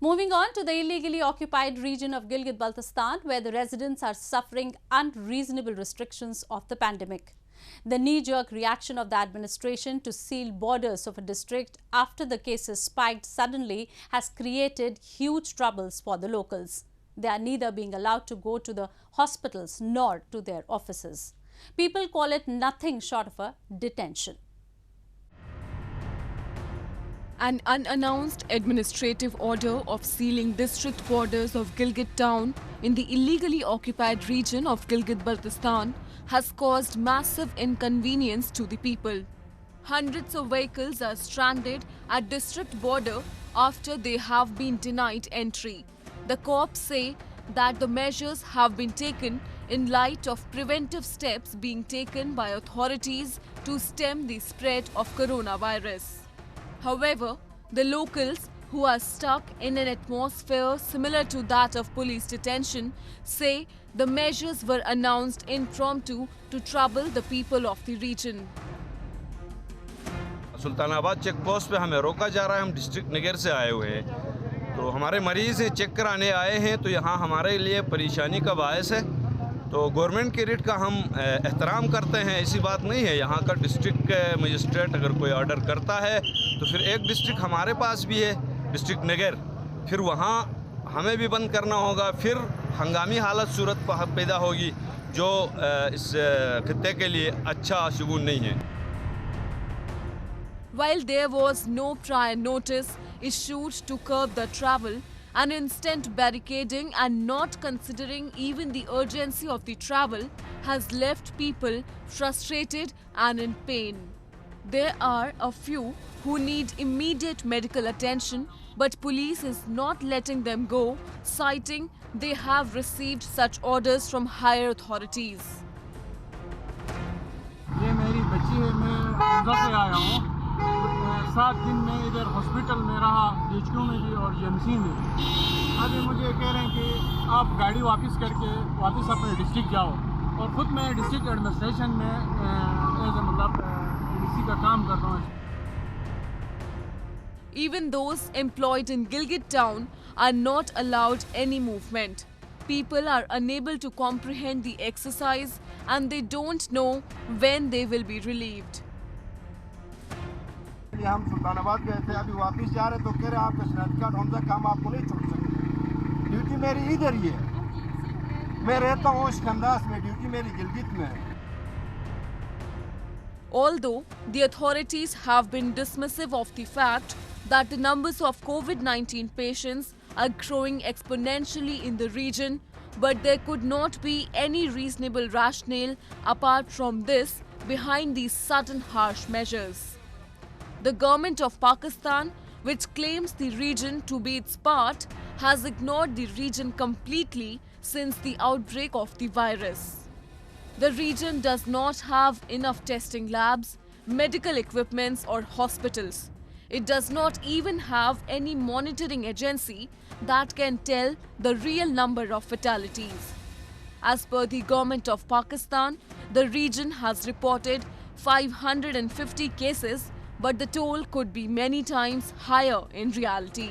Moving on to the illegally occupied region of Gilgit-Baltistan, where the residents are suffering unreasonable restrictions of the pandemic. The knee-jerk reaction of the administration to seal borders of a district after the cases spiked suddenly has created huge troubles for the locals. They are neither being allowed to go to the hospitals nor to their offices. People call it nothing short of a detention. An unannounced administrative order of sealing district borders of Gilgit town in the illegally occupied region of Gilgit-Baltistan has caused massive inconvenience to the people. Hundreds of vehicles are stranded at district border after they have been denied entry. The cops say that the measures have been taken in light of preventive steps being taken by authorities to stem the spread of coronavirus. However, the locals who are stuck in an atmosphere similar to that of police detention say the measures were announced impromptu to trouble the people of the region. Sultanabad check post पे हमें रोका जा रहा है। हम district नगर से आए हुए हैं, तो हमारे मरीज़ चेक कराने आए हैं, तो यहाँ हमारे लिए परेशानी का बायस है। तो गवर्नमेंट के रेट का हम एहतराम करते हैं, ऐसी बात नहीं है। यहाँ का डिस्ट्रिक्ट मजिस्ट्रेट अगर कोई ऑर्डर करता है तो फिर एक डिस्ट्रिक्ट हमारे पास भी है, डिस्ट्रिक्ट नगर, फिर वहाँ हमें भी बंद करना होगा। फिर हंगामी हालत सूरत पैदा होगी जो इस खित्ते के लिए अच्छा शगुन नहीं है। While there was no prior notice issued to curb the travel, an instant barricading and not considering even the urgency of the travel has left people frustrated and in pain. There are a few who need immediate medical attention, but police is not letting them go, citing they have received such orders from higher authorities. ये मेरी बच्ची है, मैं उधर से आया हूँ। 7 दिन में इधर हॉस्पिटल में रहा, DHQ में भी और GMC में। अभी मुझे कह रहे हैं कि आप गाड़ी वापस करके वापस अपने डिस्ट्रिक्ट जाओ, और ख़ुद मैं डिस्ट्रिक्ट एडमिनिस्ट्रेशन में मतलब ADC का काम कर रहा हूँ। Even those employed in Gilgit town are not allowed any movement. People are unable to comprehend the exercise and they don't know when they will be relieved. हम सुल्तानाबाद गए थे, अभी वापस जा रहे तो कह रहे आपका शनाख्ती कार्ड होने का काम आपको नहीं छोड़ सकते। ड्यूटी मेरी इधर ही है, मैं रहता हूँ शिकंदास में, ड्यूटी मेरी गिलगित में है। Although the authorities have been dismissive of the fact that the numbers of COVID-19 patients are growing exponentially in the region, but there could not be any reasonable rationale apart from this behind these sudden harsh measures. The government of Pakistan, which claims the region to be its part, has ignored the region completely since the outbreak of the virus. The region does not have enough testing labs, medical equipments or hospitals. It does not even have any monitoring agency that can tell the real number of fatalities. As per the government of Pakistan, the region has reported 550 cases, but the toll could be many times higher in reality.